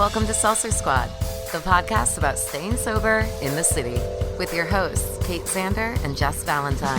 Welcome to Seltzer Squad, the podcast about staying sober in the city, with your hosts, Kate Sander and Jess Valentine.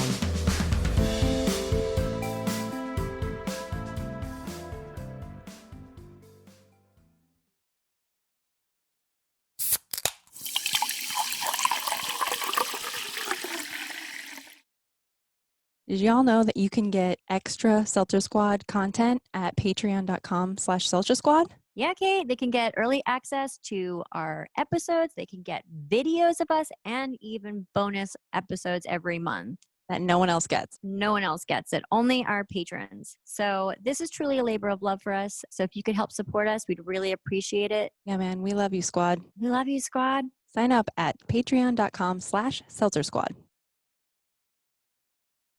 Did y'all know that you can get extra Seltzer Squad content at patreon.com/Seltzer Squad? Yeah, Kate, they can get early access to our episodes. They can get videos of us and even bonus episodes every month That no one else gets. No one else gets it, only our patrons. So this is truly a labor of love for us. So if you could help support us, we'd really appreciate it. Yeah, man, we love you, Squad. We love you, Squad. Sign up at patreon.com/Seltzer Squad.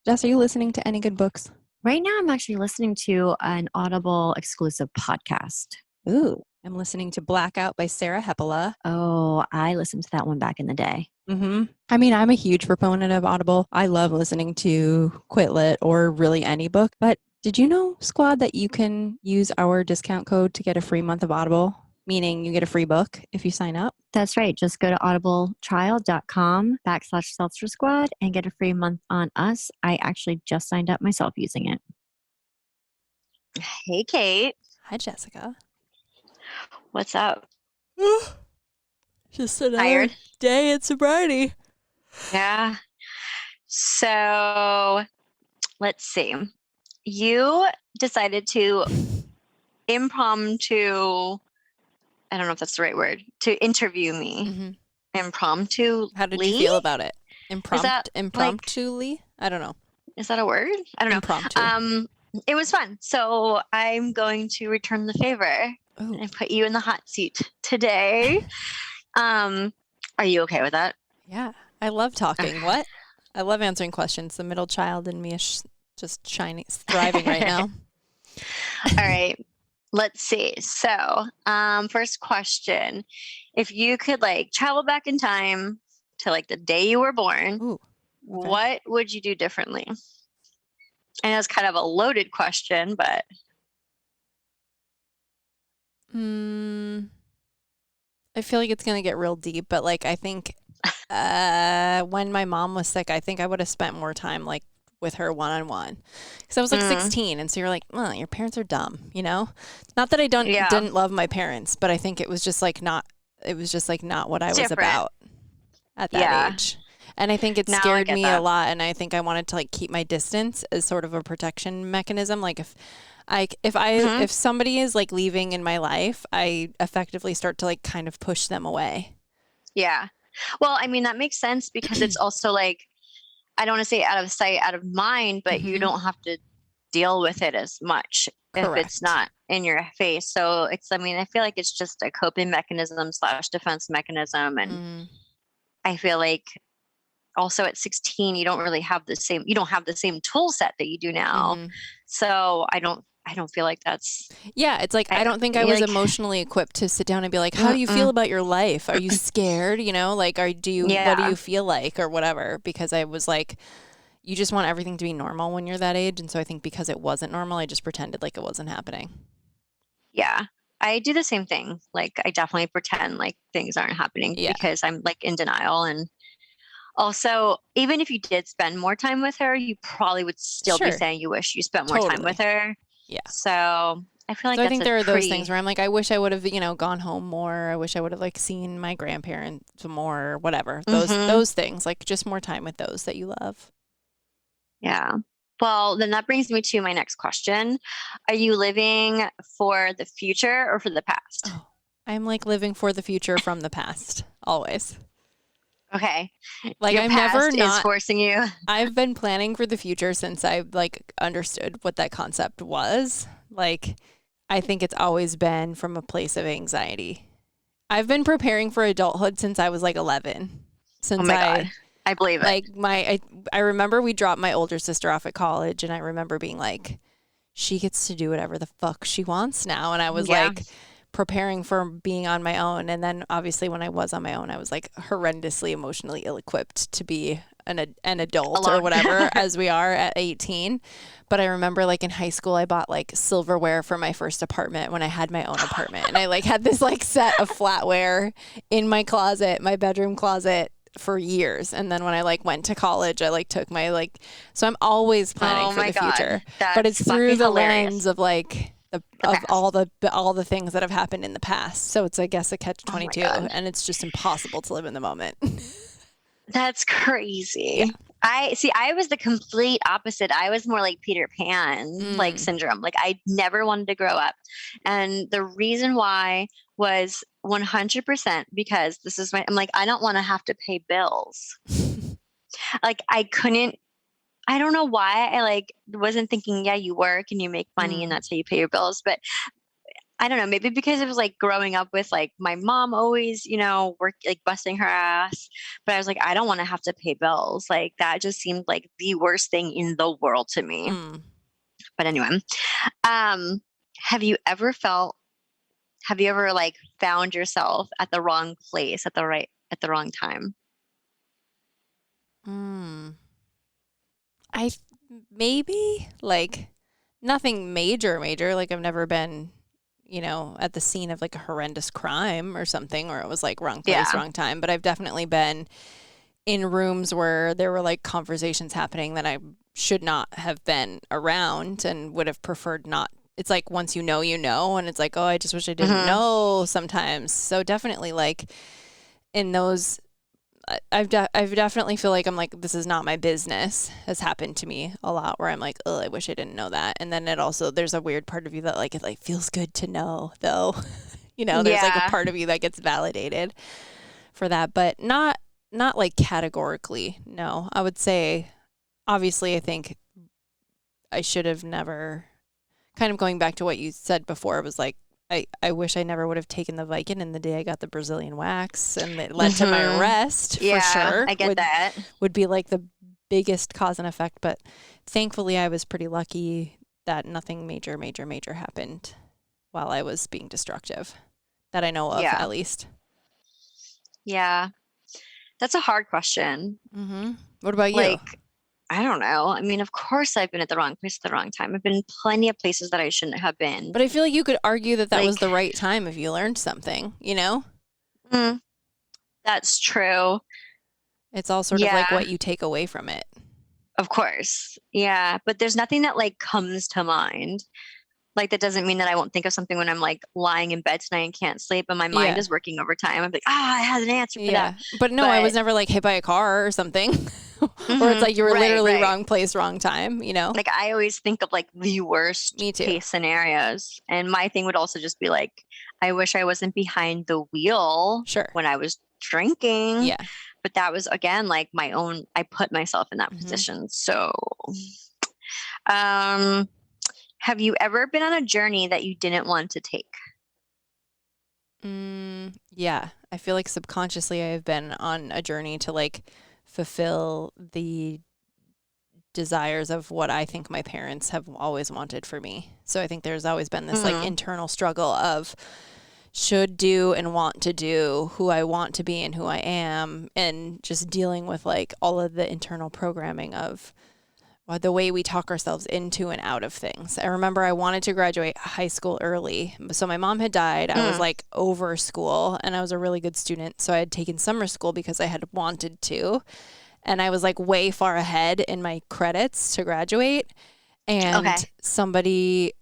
Jess, are you listening to any good books? Right now, I'm actually listening to an Audible exclusive podcast. Ooh, I'm listening to Blackout by Sarah Hepola. Oh, I listened to that one back in the day. I mean, I'm a huge proponent of Audible. I love listening to Quit Lit or really any book. But did you know, Squad, that you can use our discount code to get a free month of Audible? Meaning you get a free book if you sign up. That's right. Just go to audibletrial.com/Seltzer Squad and get a free month on us. I actually just signed up myself using it. Hey, Kate. Hi, Jessica. What's up? Just another Tired? day in sobriety. Yeah. So let's see. You decided to impromptu, I don't know if that's the right word, to interview me. Impromptu. How did you feel about it? Impromptuly? I don't know. Is that a word? I don't know. Impromptu. It was fun. So I'm going to return the favor Ooh. and put you in the hot seat today. Are you okay with that? Yeah, I love talking. What? I love answering questions. The middle child in me is just shining, thriving right now. All right. Let's see. So, first question. If you could travel back in time to the day you were born, Ooh, okay. What would you do differently? And it's kind of a loaded question, but I feel like it's going to get real deep, but I think when my mom was sick, I think I would have spent more time with her one-on-one, because I was 16, and so you're like, well, your parents are dumb, not that I didn't love my parents, but I think it was just not what I was about at that age. And I think it scared me a lot, and I think I wanted to keep my distance as sort of a protection mechanism. If somebody is leaving in my life, I effectively start to kind of push them away. Yeah. Well, I mean, that makes sense, because it's also I don't want to say out of sight, out of mind, but you don't have to deal with it as much. Correct. If it's not in your face. So I feel like it's just a coping mechanism / defense mechanism. And I feel like also at 16, you don't have the same tool set that you do now. So I don't feel like that's. Yeah. It's I don't think I was emotionally equipped to sit down and be like, how do you feel about your life? Are you scared? What do you feel like, or whatever? Because I was you just want everything to be normal when you're that age. And so I think because it wasn't normal, I just pretended like it wasn't happening. Yeah. I do the same thing. I definitely pretend things aren't happening because I'm in denial. And also, even if you did spend more time with her, you probably would still be saying you wish you spent more time with her. Yeah. So I feel I think there are those things where I'm I wish I would have, gone home more. I wish I would have seen my grandparents more, whatever. Those things, just more time with those that you love. Yeah. Well, then that brings me to my next question. Are you living for the future or for the past? Oh, I'm living for the future from the past, always. Okay. I'm never is forcing you. I've been planning for the future since I understood what that concept was. I think it's always been from a place of anxiety. I've been preparing for adulthood since I was 11. Oh my God. I believe it. I remember we dropped my older sister off at college, and I remember being she gets to do whatever the fuck she wants now. And I was preparing for being on my own. And then obviously when I was on my own, I was horrendously emotionally ill-equipped to be an adult Alone. or whatever as we are at 18. But I remember like in high school, I bought like silverware for my first apartment when I had my own apartment. And I like had this like set of flatware in my closet, my bedroom closet for years. And then when I like went to college, I like took my like, so I'm always planning for the future, but it's through the lens of like of all the things that have happened in the past. So it's, I guess, a catch-22 and it's just impossible to live in the moment. That's crazy. Yeah. I was the complete opposite. I was more like Peter Pan, like syndrome. Like I never wanted to grow up. And the reason why was 100% because I'm like, I don't want to have to pay bills. Like I don't know why I like wasn't thinking, yeah, you work and you make money and that's how you pay your bills. But I don't know, maybe because it was like growing up with like my mom always, work like busting her ass. But I was like, I don't want to have to pay bills. Like that just seemed like the worst thing in the world to me. But anyway, have you ever like found yourself at the wrong place at the wrong time? Maybe like nothing major. Like I've never been, at the scene of like a horrendous crime or something, or it was like wrong place, wrong time. But I've definitely been in rooms where there were like conversations happening that I should not have been around and would have preferred not. It's like once you know, and it's like, oh, I just wish I didn't know sometimes. So definitely like in those, I've definitely feel like I'm like, this is not my business has happened to me a lot where I'm like, oh, I wish I didn't know that. And then it also, there's a weird part of you that like, it like feels good to know though, there's like a part of you that gets validated for that, but not like categorically. No, I would say, obviously, I think I should have never, kind of going back to what you said before, it was like, I wish I never would have taken the Vicodin the day I got the Brazilian wax, and it led to my arrest for sure. I get that. Would be like the biggest cause and effect, but thankfully I was pretty lucky that nothing major happened while I was being destructive that I know of, at least. Yeah. That's a hard question. What about you? Like, I don't know. I mean, of course I've been at the wrong place at the wrong time. I've been in plenty of places that I shouldn't have been. But I feel like you could argue that was the right time if you learned something, That's true. It's all sort of like what you take away from it. Of course. Yeah. But there's nothing that like comes to mind. Like that doesn't mean that I won't think of something when I'm like lying in bed tonight and can't sleep and my mind is working overtime. I'm like, I had an answer for that. But no, I was never like hit by a car or something. Or it's like you were literally wrong place, wrong time, Like I always think of like the worst case scenarios. And my thing would also just be like, I wish I wasn't behind the wheel when I was drinking. Yeah. But that was again like I put myself in that position. So have you ever been on a journey that you didn't want to take? Yeah. I feel like subconsciously I have been on a journey to like fulfill the desires of what I think my parents have always wanted for me. So I think there's always been this like internal struggle of should do and want to do who I want to be and who I am, and just dealing with like all of the internal programming of the way we talk ourselves into and out of things. I remember I wanted to graduate high school early. So my mom had died. I was like over school and I was a really good student. So I had taken summer school because I had wanted to. And I was like way far ahead in my credits to graduate. And somebody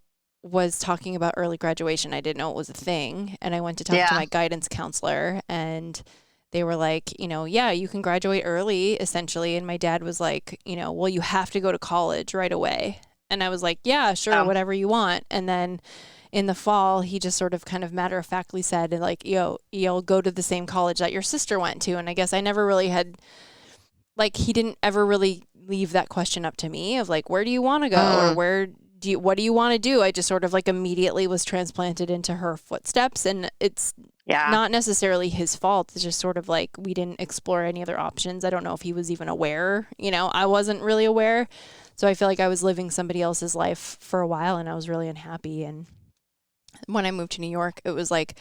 was talking about early graduation. I didn't know it was a thing. And I went to talk to my guidance counselor, and they were like, you can graduate early, essentially. And my dad was like, well, you have to go to college right away. And I was like, yeah, sure, whatever you want. And then in the fall, he just sort of kind of matter-of-factly said, like, you'll go to the same college that your sister went to. And I guess I never really had, like, he didn't ever really leave that question up to me of like, where do you want to go? Or what do you want to do? I just sort of like immediately was transplanted into her footsteps, and it's not necessarily his fault. It's just sort of like we didn't explore any other options. I don't know if he was even aware. I wasn't really aware. So I feel like I was living somebody else's life for a while, and I was really unhappy. And when I moved to New York, it was like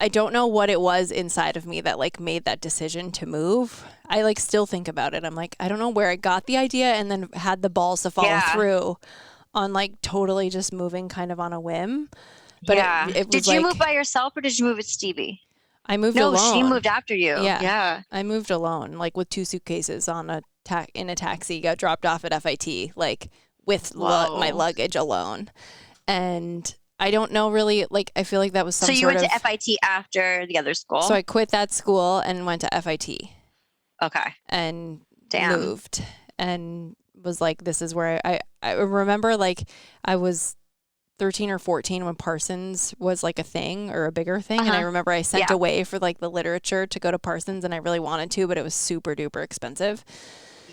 I don't know what it was inside of me that like made that decision to move. I like still think about it. I'm like, I don't know where I got the idea and then had the balls to follow through on like totally just moving kind of on a whim. But it was did you move by yourself or did you move with Stevie? I moved alone. No, she moved after you. Yeah. I moved alone, like with 2 suitcases on in a taxi, got dropped off at FIT, like with my luggage alone. And I don't know really, like, I feel like that was some sort of... So you went to FIT after the other school? So I quit that school and went to FIT. Okay. And moved and was like, this is where I remember, like, I was 13 or 14 when Parsons was like a thing or a bigger thing. And I remember I sent away for like the literature to go to Parsons and I really wanted to, but it was super duper expensive.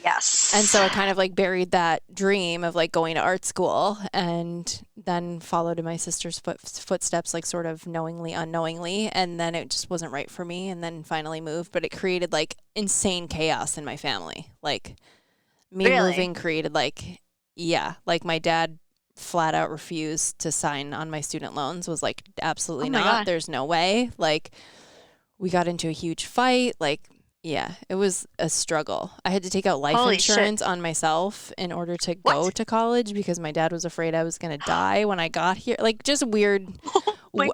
Yes. And so I kind of like buried that dream of like going to art school and then followed in my sister's footsteps, like sort of knowingly, unknowingly. And then it just wasn't right for me and then finally moved. But it created like insane chaos in my family. Like me moving created like, like my dad flat out refused to sign on my student loans, was like, absolutely not. God. There's no way. Like we got into a huge fight. Like, yeah, it was a struggle. I had to take out life insurance on myself in order to go to college because my dad was afraid I was going to die when I got here. Like just weird,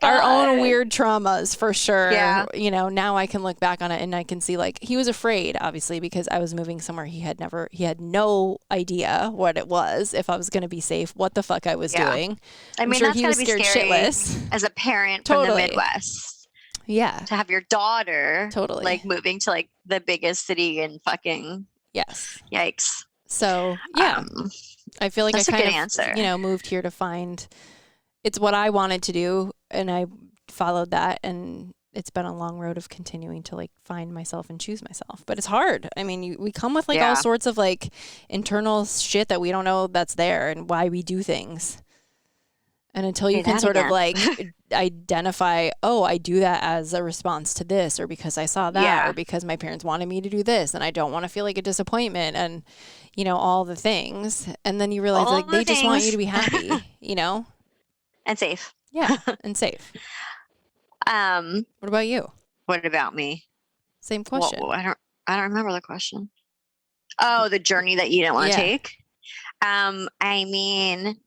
our own weird traumas for sure. Yeah. You know, now I can look back on it and I can see like he was afraid, obviously, because I was moving somewhere he had no idea what it was, if I was going to be safe, what the fuck I was doing. I mean, I'm sure that's he was be scared scary shitless. As a parent from the Midwest. Yeah. To have your daughter like moving to like the biggest city in fucking yikes. So I feel like that's I kind a good of answer. Moved here to find it's what I wanted to do and I followed that and it's been a long road of continuing to like find myself and choose myself. But it's hard. I mean, we come with like all sorts of like internal shit that we don't know that's there and why we do things. And until you can sort of like identify, oh, I do that as a response to this or because I saw that or because my parents wanted me to do this and I don't want to feel like a disappointment and, you know, all the things. And then you realize like they just want you to be happy, you know? And safe. Yeah, and safe. What about you? What about me? Same question. Well, I don't remember the question. Oh, the journey that you didn't want to take? I mean,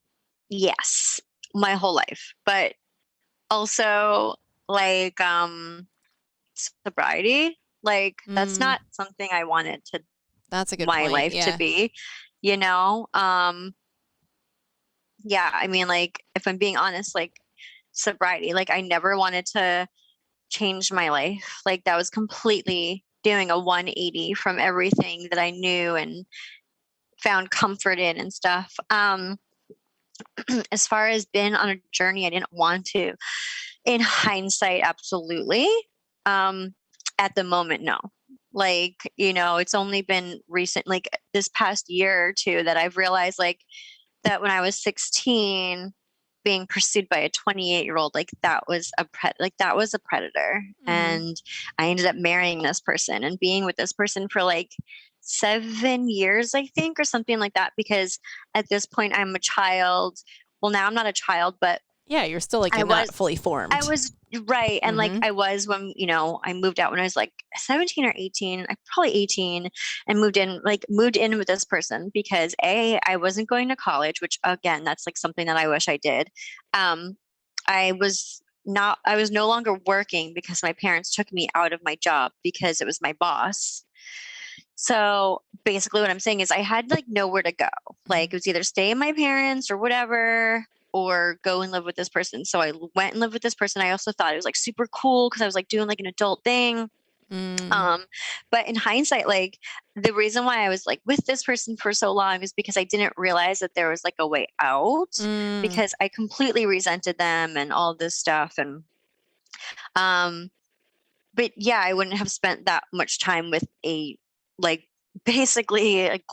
yes. My whole life, but also like sobriety, like that's not something I wanted to that's a good my point. life to be, you know. I mean, like if I'm being honest, like sobriety, like I never wanted to change my life. Like that was completely doing a 180 from everything that I knew and found comfort in and stuff. As far as been on a journey I didn't want to. In hindsight, absolutely. At the moment, no. Like, you know, it's only been recent, like this past year or two that I've realized like that when I was 16, being pursued by a 28-year-old, like that was a predator. And I ended up marrying this person and being with this person for like 7 years, I think, or something like that, because at this point I'm a child. Well, now I'm not a child, but yeah, you're still like not fully formed. I was right. And like I was when, you know, I moved out when I was like 17 or 18, I probably 18, and moved in with this person because I wasn't going to college, which again, that's like something that I wish I did. I was no longer working because my parents took me out of my job because it was my boss. So basically what I'm saying is I had like nowhere to go. Like it was either stay with my parents or whatever, or go and live with this person. So I went and lived with this person. I also thought it was like super cool because I was like doing like an adult thing. But in hindsight, like the reason why I was like with this person for so long is because I didn't realize that there was like a way out because I completely resented them and all this stuff. And, but yeah, I wouldn't have spent that much time with basically like,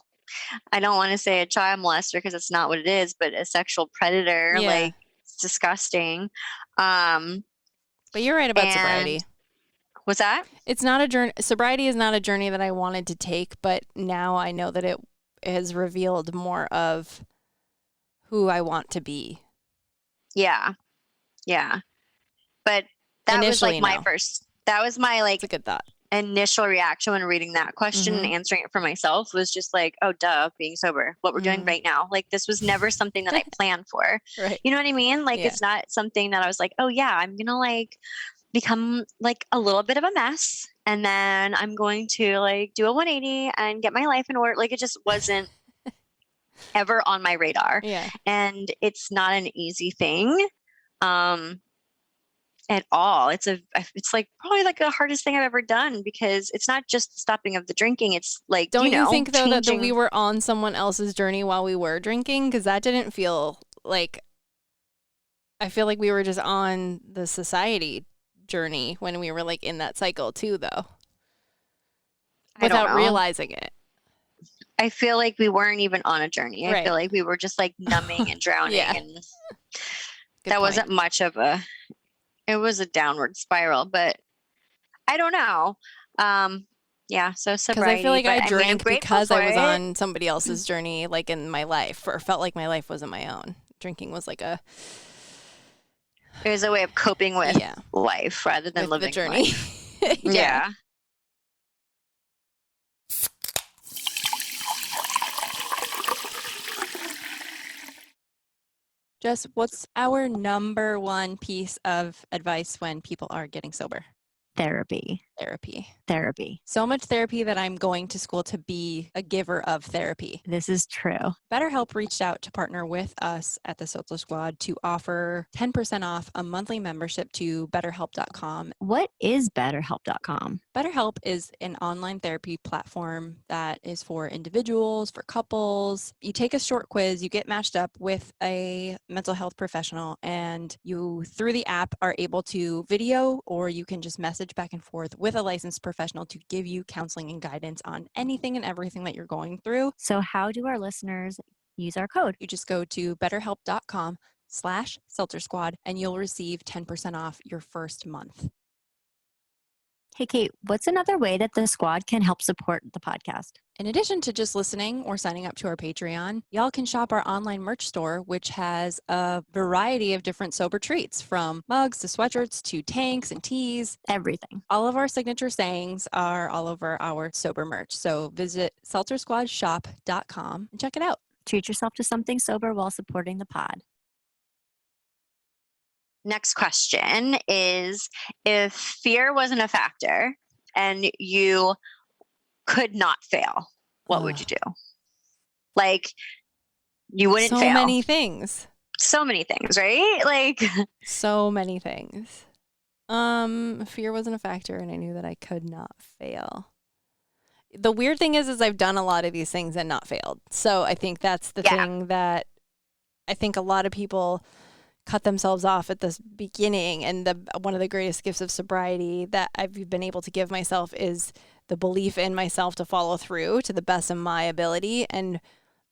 I don't want to say a child molester because it's not what it is, but a sexual predator. Yeah. Like it's disgusting. But you're right about sobriety. What's that? It's not a journey. Sobriety is not a journey that I wanted to take, but now I know that it has revealed more of who I want to be. Yeah. Yeah. But That Initially, was like my no. first, that was my like It's a good thought. initial reaction when reading that question and answering it for myself was just like, oh, duh, being sober, what we're doing right now. Like, this was never something that I planned for. Right. You know what I mean? Like, Yeah. it's not something that I was like, oh yeah, I'm going to like become like a little bit of a mess. And then I'm going to like do a 180 and get my life in order. Like, it just wasn't ever on my radar. Yeah. And it's not an easy thing. At all. It's like probably like the hardest thing I've ever done, because it's not just the stopping of the drinking. It's like, Don't you think though that changing. we were on someone else's journey while we were drinking? Because that didn't feel like, I feel like we were just on the society journey when we were like in that cycle too, though, I don't without know. realizing it. I feel like we weren't even on a journey. I Right. feel like we were just like numbing and drowning. Yeah. And Good that point. wasn't much of it was a downward spiral, but I don't know. Yeah, so sobriety. Because I feel like but, I drank I'm grateful because I for was it. on somebody else's journey, like in my life, or felt like my life wasn't my own. Drinking was like It was a way of coping with life rather than with living the journey. life. Yeah. Jess, what's our number one piece of advice when people are getting sober? Therapy. So much therapy that I'm going to school to be a giver of therapy. This is true. BetterHelp reached out to partner with us at the Social Squad to offer 10% off a monthly membership to BetterHelp.com. What is BetterHelp.com? BetterHelp is an online therapy platform that is for individuals, for couples. You take a short quiz, you get matched up with a mental health professional, and you, through the app, are able to video, or you can just message back and forth with a licensed professional to give you counseling and guidance on anything and everything that you're going through. So how do our listeners use our code? You just go to betterhelp.com/Seltzer Squad and you'll receive 10% off your first month. Hey, Kate, what's another way that the squad can help support the podcast? In addition to just listening or signing up to our Patreon, y'all can shop our online merch store, which has a variety of different sober treats, from mugs to sweatshirts to tanks and tees. Everything. All of our signature sayings are all over our sober merch. So visit seltzersquadshop.com and check it out. Treat yourself to something sober while supporting the pod. Next question is, if fear wasn't a factor and you could not fail, what would you do? Like, you wouldn't fail. So many things. So many things, right? Like, so many things. Fear wasn't a factor and I knew that I could not fail. The weird thing is I've done a lot of these things and not failed. So I think that's the thing that I think a lot of people cut themselves off at the beginning. And one of the greatest gifts of sobriety that I've been able to give myself is the belief in myself to follow through to the best of my ability. And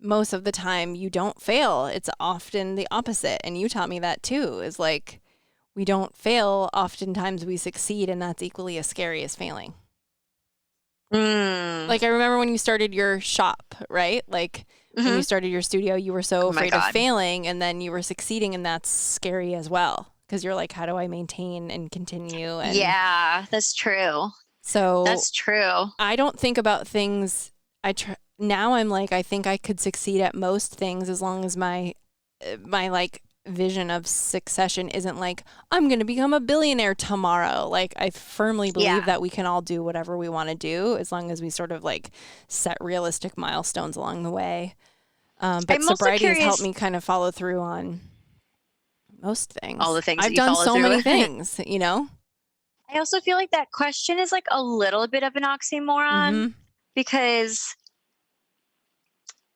most of the time you don't fail. It's often the opposite. And you taught me that too, is like, we don't fail. Oftentimes we succeed, and that's equally as scary as failing. Like, I remember when you started your shop, right? Like, when you started your studio, you were so afraid of failing, and then you were succeeding, and that's scary as well, because you're like, how do I maintain and continue? And yeah, that's true. So that's true. I don't think about things. Now I'm like, I think I could succeed at most things as long as my like vision of succession isn't like, I'm going to become a billionaire tomorrow. Like, I firmly believe that we can all do whatever we want to do as long as we sort of like set realistic milestones along the way. But sobriety has helped me kind of follow through on most things. All the things I've done so many things, you know? I also feel like that question is like a little bit of an oxymoron because,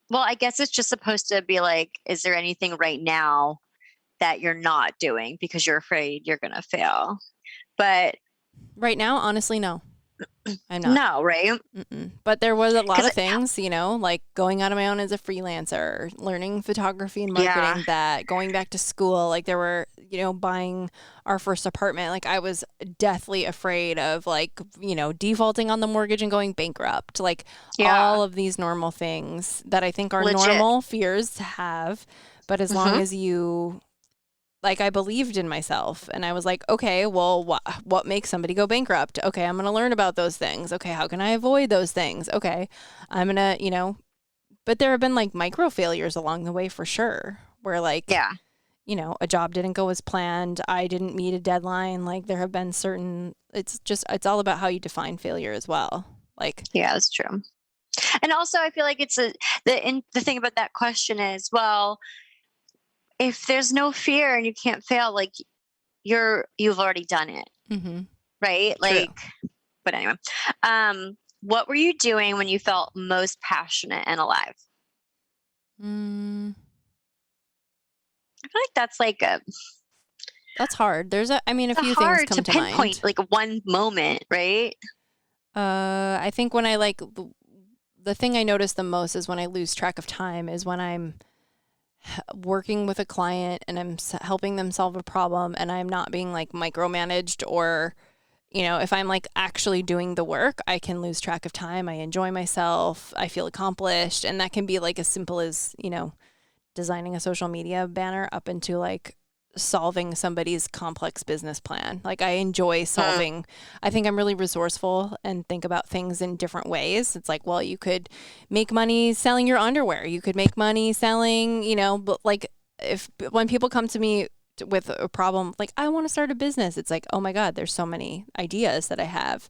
well, I guess it's just supposed to be like, is there anything right now that you're not doing because you're afraid you're going to fail? But right now, honestly, no. I'm not. No, right? But there was a lot of things, you know, like going out on my own as a freelancer, learning photography and marketing, going back to school. Like, there were, you know, buying our first apartment. Like, I was deathly afraid of, like, you know, defaulting on the mortgage and going bankrupt. Like, all of these normal things that I think are normal fears to have. But as long as you like I believed in myself and I was like, okay, well, what makes somebody go bankrupt? Okay, I'm going to learn about those things. Okay, how can I avoid those things? Okay, I'm going to, but there have been like micro failures along the way for sure, where like, Yeah. A job didn't go as planned. I didn't meet a deadline. Like there have been it's all about how you define failure as well. Like, yeah, that's true. And also I feel like the thing about that question is, well, if there's no fear and you can't fail, like you've already done it. mm-hmm. Right. True. Like, but anyway, what were you doing when you felt most passionate and alive? I feel like that's like that's hard. There's a few things hard come to to pinpoint, mind. like one moment, right? I think when I the thing I notice the most is when I lose track of time is when I'm working with a client and I'm helping them solve a problem and I'm not being like micromanaged, or if I'm like actually doing the work, I can lose track of time. I enjoy myself. I feel accomplished. And that can be like as simple as, designing a social media banner up into like solving somebody's complex business plan. Like I enjoy solving. I think I'm really resourceful and think about things in different ways. It's like, well, you could make money selling your underwear. You could make money selling, but like when people come to me with a problem, like I want to start a business, it's like, oh my God, there's so many ideas that I have.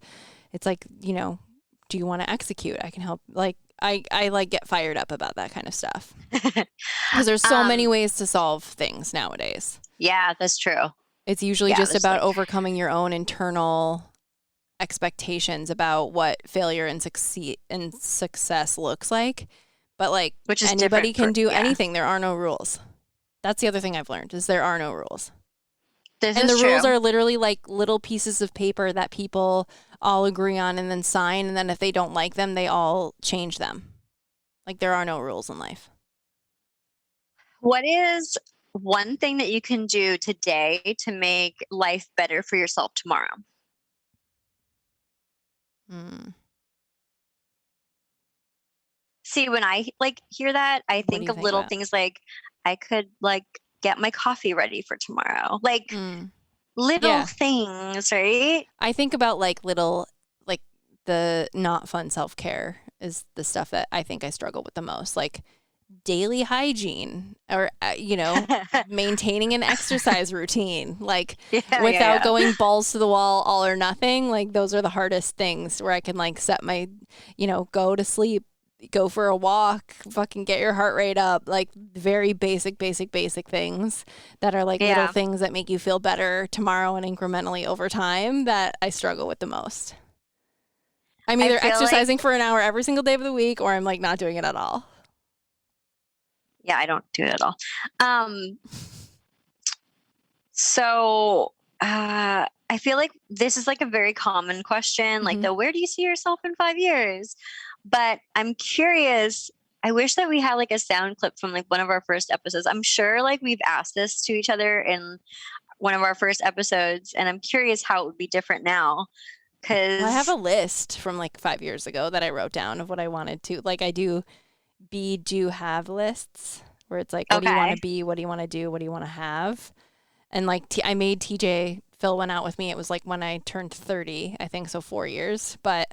It's like, do you want to execute? I can help. Like I like get fired up about that kind of stuff because there's so many ways to solve things nowadays. Yeah, that's true. It's usually just about overcoming your own internal expectations about what failure and success looks like. But like which is anybody can do anything. There are no rules. That's the other thing I've learned is there are no rules. And the rules are literally like little pieces of paper that people all agree on and then sign. And then if they don't like them, they all change them. Like there are no rules in life. What is one thing that you can do today to make life better for yourself tomorrow? See, when I like hear that, I think of little things like I could like get my coffee ready for tomorrow. Like little things, right? I think about like little, like the not fun self-care is the stuff that I think I struggle with the most. Like daily hygiene or, maintaining an exercise routine, like without going balls to the wall, all or nothing. Like those are the hardest things where I can like set my, go to sleep, go for a walk, fucking get your heart rate up, like very basic things that are like little things that make you feel better tomorrow and incrementally over time that I struggle with the most. I'm either exercising for an hour every single day of the week or I'm like not doing it at all. Yeah, I don't do it at all. So I feel like this is like a very common question, like where do you see yourself in 5 years? But I'm curious, I wish that we had like a sound clip from like one of our first episodes. I'm sure like we've asked this to each other in one of our first episodes, and I'm curious how it would be different now. Because I have a list from like 5 years ago that I wrote down of what I wanted to, like I do have lists where it's like, what do you want to be? What do you want to do? What do you want to have? And like I made TJ fill one out with me. It was like when I turned 30, I think, so 4 years, but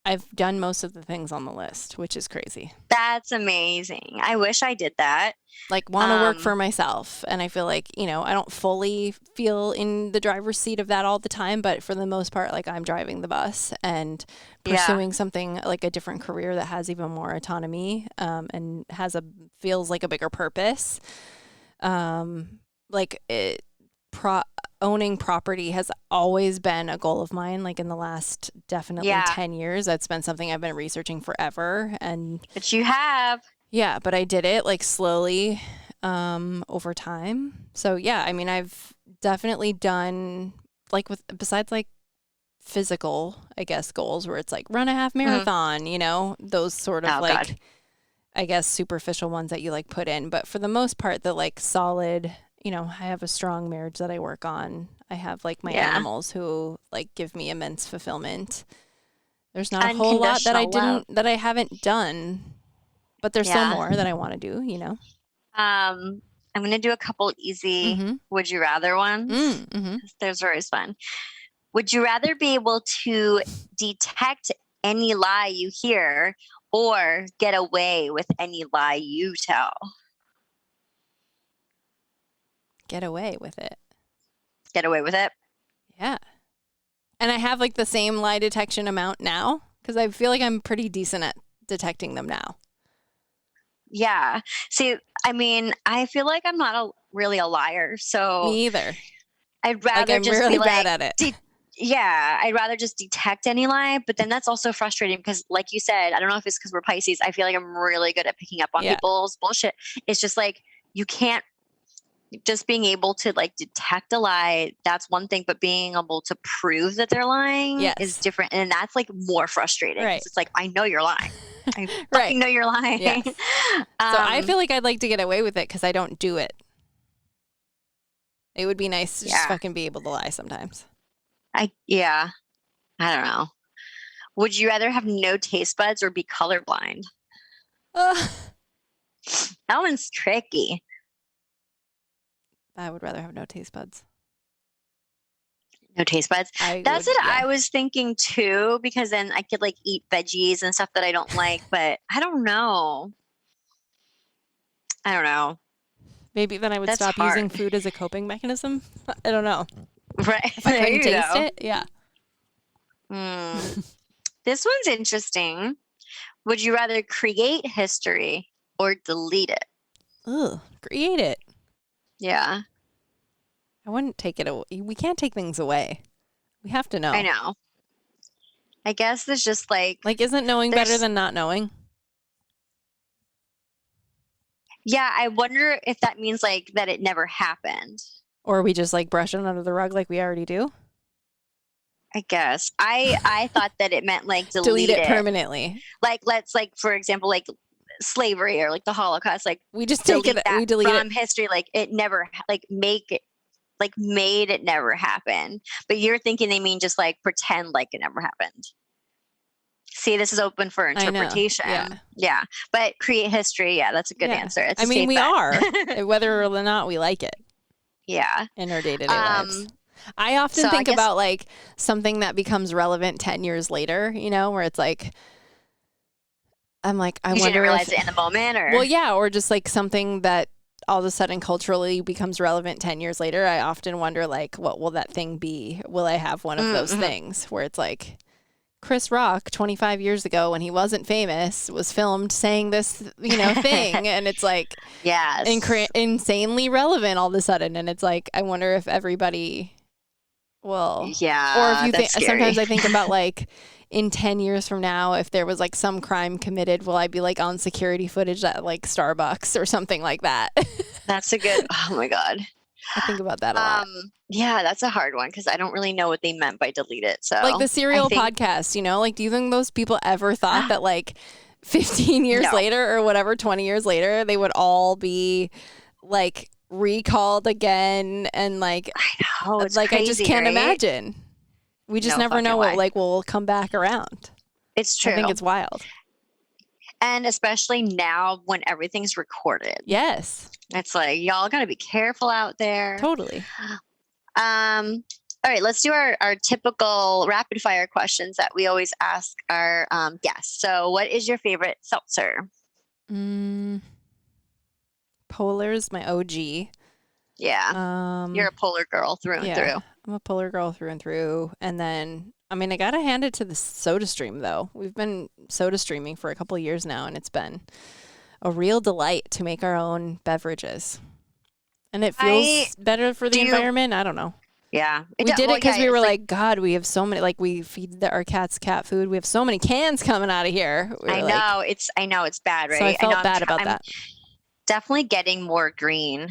I've done most of the things on the list, which is crazy. That's amazing. I wish I did that. Like want to work for myself. And I feel like, I don't fully feel in the driver's seat of that all the time, but for the most part, like I'm driving the bus and pursuing something like a different career that has even more autonomy and feels like a bigger purpose. Owning property has always been a goal of mine. Like in the last definitely 10 years, that's been something I've been researching forever. But you have. Yeah, but I did it like slowly over time. So yeah, I mean, I've definitely done like besides like physical, I guess, goals where it's like run a half marathon, those sort of I guess superficial ones that you like put in. But for the most part, the like solid, I have a strong marriage that I work on. I have like my animals who like give me immense fulfillment. There's not a whole lot that that I haven't done, but there's still more that I want to do, I'm going to do a couple easy would you rather ones. Those are always fun. Would you rather be able to detect any lie you hear or get away with any lie you tell? Get away with it. Get away with it? Yeah. And I have like the same lie detection amount now because I feel like I'm pretty decent at detecting them now. Yeah. See, I mean, I feel like I'm not really a liar. So me either. I'd rather I'm just really be bad at it. Yeah, I'd rather just detect any lie, but then that's also frustrating because like you said, I don't know if it's because we're Pisces, I feel like I'm really good at picking up on people's bullshit. It's just like, you can't, just being able to like detect a lie, that's one thing, but being able to prove that they're lying is different. And that's like more frustrating. Right. It's like, I know you're lying. I fucking know you're lying. Yes. So I feel like I'd like to get away with it because I don't do it. It would be nice to just fucking be able to lie sometimes. I don't know. Would you rather have no taste buds or be colorblind? That one's tricky. I would rather have no taste buds. No taste buds? That's what I was thinking too, because then I could like eat veggies and stuff that I don't like, but I don't know. Maybe then I would stop using food as a coping mechanism. I don't know. Right. If I couldn't taste it, yeah. This one's interesting. Would you rather create history or delete it? Ugh, create it. Yeah. I wouldn't take it away. We can't take things away. We have to know. I know. I guess there's just like isn't knowing better than not knowing? Yeah, I wonder if that means like that it never happened. Or we just like brush it under the rug like we already do? I guess. I thought that it meant like delete it permanently. Like let's like, for example, like slavery or like the Holocaust, like we just take it, we delete from history, like it never like make it like made it never happen. But you're thinking they mean just like pretend like it never happened. See, this is open for interpretation. Yeah. But create history, that's a good answer. It's I mean, we are, whether or not we like it. Yeah. In our day-to-day lives. I often think about like something that becomes relevant 10 years later, you know, where it's like, I'm like, I wonder didn't realize it in the moment, or? Well, yeah, or just like something that all of a sudden culturally becomes relevant 10 years later. I often wonder like, what will that thing be? Will I have one of those things where it's like, Chris Rock 25 years ago when he wasn't famous was filmed saying this, you know, thing. And it's like, insanely relevant all of a sudden. And it's like, I wonder if everybody will. Yeah. Or if you think, sometimes I think about like in 10 years from now, if there was like some crime committed, will I be like on security footage at like Starbucks or something like that? That's a good, oh my God. I think about that a lot. Yeah, that's a hard one because I don't really know what they meant by delete it. So like the Serial podcast, you know, like do you think those people ever thought that like 15 years later or whatever, 20 years later, they would all be like recalled again? And like, I know, it's like crazy, I just can't imagine. We just never know what like will come back around. It's true. I think it's wild. And especially now when everything's recorded. Yes. It's like, y'all got to be careful out there. Totally. All right, let's do our typical rapid fire questions that we always ask our guests. So what is your favorite seltzer? Polar's my OG. Yeah. You're a Polar girl through and through. I'm a Polar girl through and through. And then, I mean, I got to hand it to the SodaStream, though. We've been soda streaming for a couple of years now, and it's been a real delight to make our own beverages. And it feels better for the environment. I don't know. Yeah. We did it because we were like, God, we have so many, like we feed our cats cat food. We have so many cans coming out of here. I know it's bad, right? So I felt bad about that. Definitely getting more green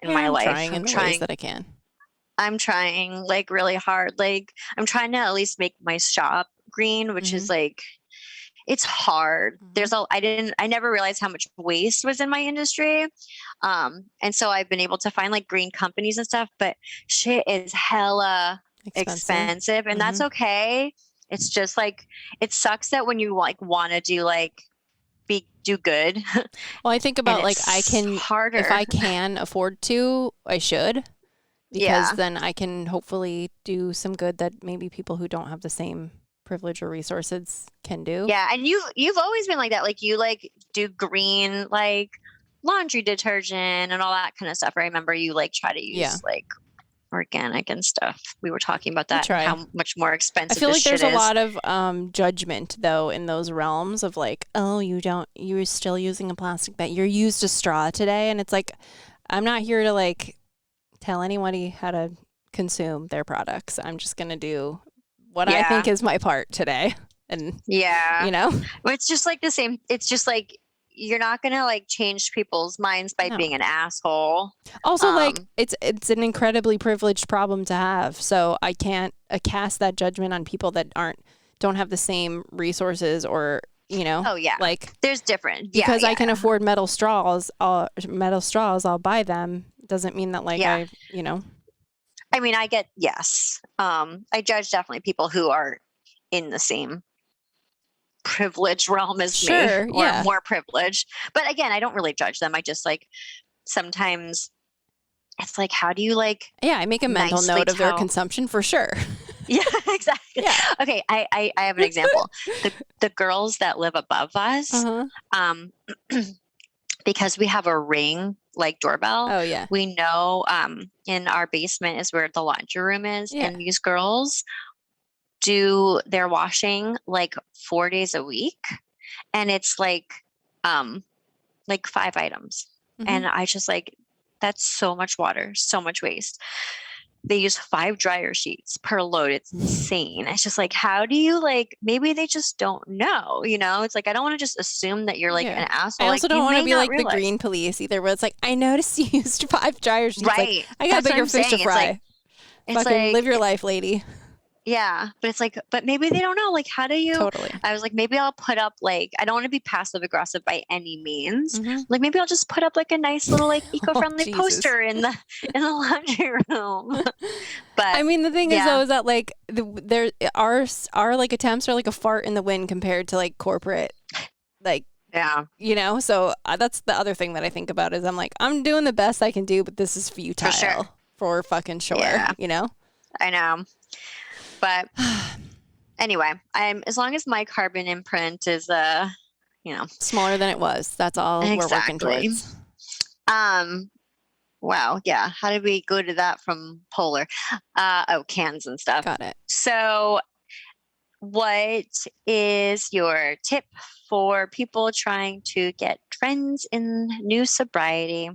in my life. I'm trying ways that I can. I'm trying like really hard. Like I'm trying to at least make my shop green, which is like, it's hard. I never realized how much waste was in my industry. And so I've been able to find like green companies and stuff, but shit is hella expensive and that's okay. It's just like, it sucks that when you like want to do like be do good. Well, I think about like I can, harder. if I can afford to, I should, because Yeah. then I can hopefully do some good that maybe people who don't have the same privilege or resources can do. Yeah, and you've always been like that. Like you like do green like laundry detergent and all that kind of stuff. I remember you like try to use like organic and stuff. We were talking about that and how much more expensive I feel like there's a lot of judgment though in those realms of like, oh, you're still using a plastic bag. You used a straw today, and it's like, I'm not here to like tell anybody how to consume their products. I'm just gonna do what I think is my part today. And you know, it's just like the same. It's just like you're not gonna like change people's minds by being an asshole. Also, like it's an incredibly privileged problem to have. So I can't cast that judgment on people that don't have the same resources or, you know. Oh yeah, like there's different because I can afford metal straws. I'll buy them. Doesn't mean that like I, you know. I mean, I get I judge definitely people who are in the same privilege realm as me or more privileged, but again, I don't really judge them. I just like sometimes it's like, how do you like I make a mental note of their consumption for sure. Yeah, exactly. Okay, I have an example. The girls that live above us, because we have a Ring like doorbell, we know in our basement is where the laundry room is, and these girls do their washing like 4 days a week, and it's like 5 items. And I just like, that's so much water, so much waste. They use 5 dryer sheets per load. It's insane. It's just like, how do you like, maybe they just don't know, you know? It's like, I don't want to just assume that you're like an asshole. I also don't want to be like the green police either, where it's like, I noticed you used 5 dryer sheets. Right. Like, I got bigger fish to fry. It's Fucking like, live your life, lady. Yeah, but it's like, but maybe they don't know. Like, how do you? Totally. I was like, maybe I'll put up like, I don't want to be passive aggressive by any means. Like, maybe I'll just put up like a nice little like eco-friendly poster in the laundry room. But I mean, the thing is though, is that like our like attempts are like a fart in the wind compared to like corporate, like you know. So that's the other thing that I think about is I'm like, I'm doing the best I can do, but this is futile for fucking sure. Yeah. You know. I know. But anyway, as long as my carbon imprint is, you know, smaller than it was. That's all we're working towards. Wow. Yeah. How did we go to that from polar? Cans and stuff. Got it. So what is your tip for people trying to get trends in new sobriety?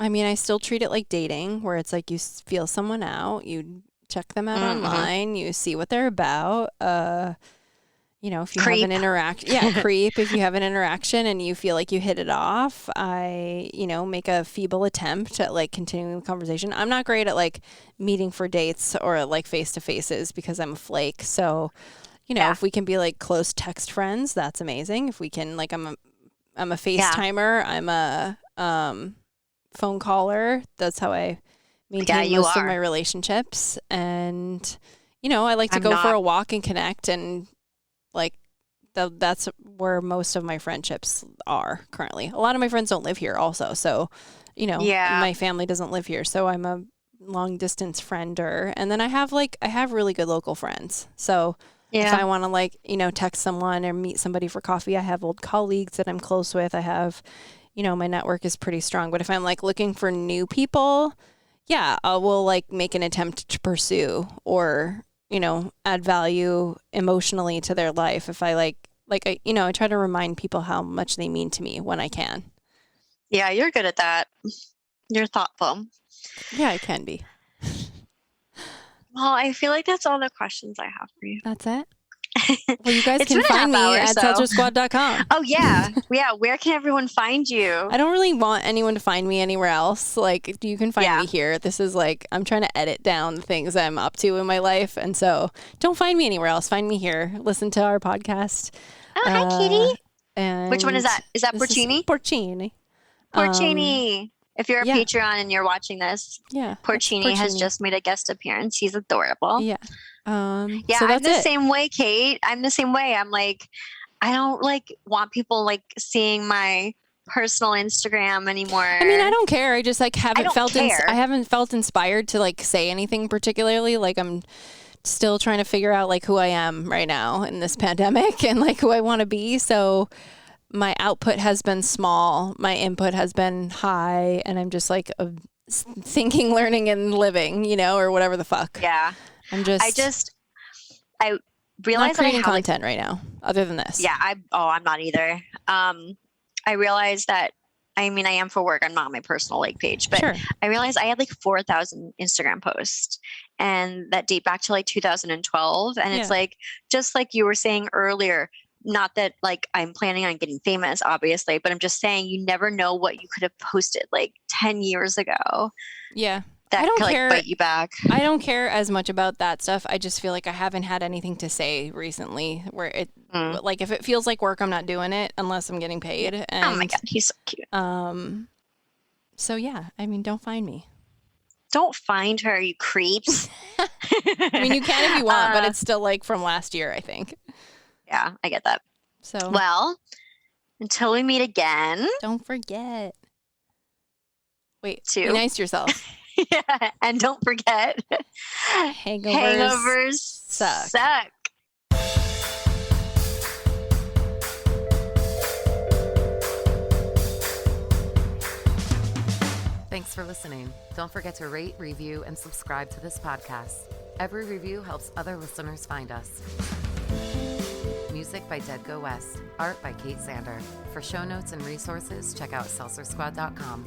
I mean, I still treat it like dating, where it's like you feel someone out, you check them out online, you see what they're about. You know, if you have an interaction, creep. If you have an interaction and you feel like you hit it off, you know, make a feeble attempt at like continuing the conversation. I'm not great at like meeting for dates or like face to faces because I'm a flake. So, you know, if we can be like close text friends, that's amazing. If we can, like, I'm a FaceTimer. I'm a phone caller. That's how I maintain most of my relationships. And, you know, I like to go for a walk and connect, and like that's where most of my friendships are currently. A lot of my friends don't live here also. So, you know, my family doesn't live here. So I'm a long distance friender. And then I have really good local friends. So if I want to like, you know, text someone or meet somebody for coffee, I have old colleagues that I'm close with. I have, you know, my network is pretty strong. But if I'm like looking for new people, I will like make an attempt to pursue or, you know, add value emotionally to their life. If I I try to remind people how much they mean to me when I can. Yeah, you're good at that. You're thoughtful. Yeah, I can be. Well, I feel like that's all the questions I have for you. That's it? Well, you guys can find me at seltzersquad.com. Oh, yeah. Yeah. Where can everyone find you? I don't really want anyone to find me anywhere else. Like, you can find me here. This is like, I'm trying to edit down the things I'm up to in my life. And so don't find me anywhere else. Find me here. Listen to our podcast. Oh, hi, Kitty. And which one is that? Is that Porcini? Porcini. Porcini. If you're a Patreon and you're watching this, Porcini has just made a guest appearance. He's adorable. Yeah. So I'm the same way, Kate. I'm the same way. I'm like, I don't like want people like seeing my personal Instagram anymore. I mean, I don't care. I just like haven't don't felt care. I haven't felt inspired to like say anything particularly. Like I'm still trying to figure out like who I am right now in this pandemic and like who I want to be. So my output has been small, my input has been high, and I'm just like thinking, learning, and living, you know, or whatever the fuck. Yeah. I realize not creating that I have content right now, other than this. Yeah, I'm not either. I realized that. I mean, I am for work. I'm not on my personal like page, but Sure. I realized I had like 4,000 Instagram posts, and that date back to like 2012. And it's like, just like you were saying earlier, not that like I'm planning on getting famous, obviously, but I'm just saying you never know what you could have posted like 10 years ago. Yeah. That I don't could care. like bite you back. I don't care as much about that stuff. I just feel like I haven't had anything to say recently where it like if it feels like work, I'm not doing it unless I'm getting paid. And, oh my God, he's so cute. So yeah, I mean, don't find me. Don't find her, you creeps. I mean, you can if you want, but it's still like from last year, I think. Yeah, I get that. So well, until we meet again. Don't forget. Wait, be nice to yourself. Yeah, and don't forget, hangovers suck. Thanks for listening. Don't forget to rate, review, and subscribe to this podcast. Every review helps other listeners find us. Music by Dead Go West. Art by Kate Sander. For show notes and resources, check out seltzersquad.com.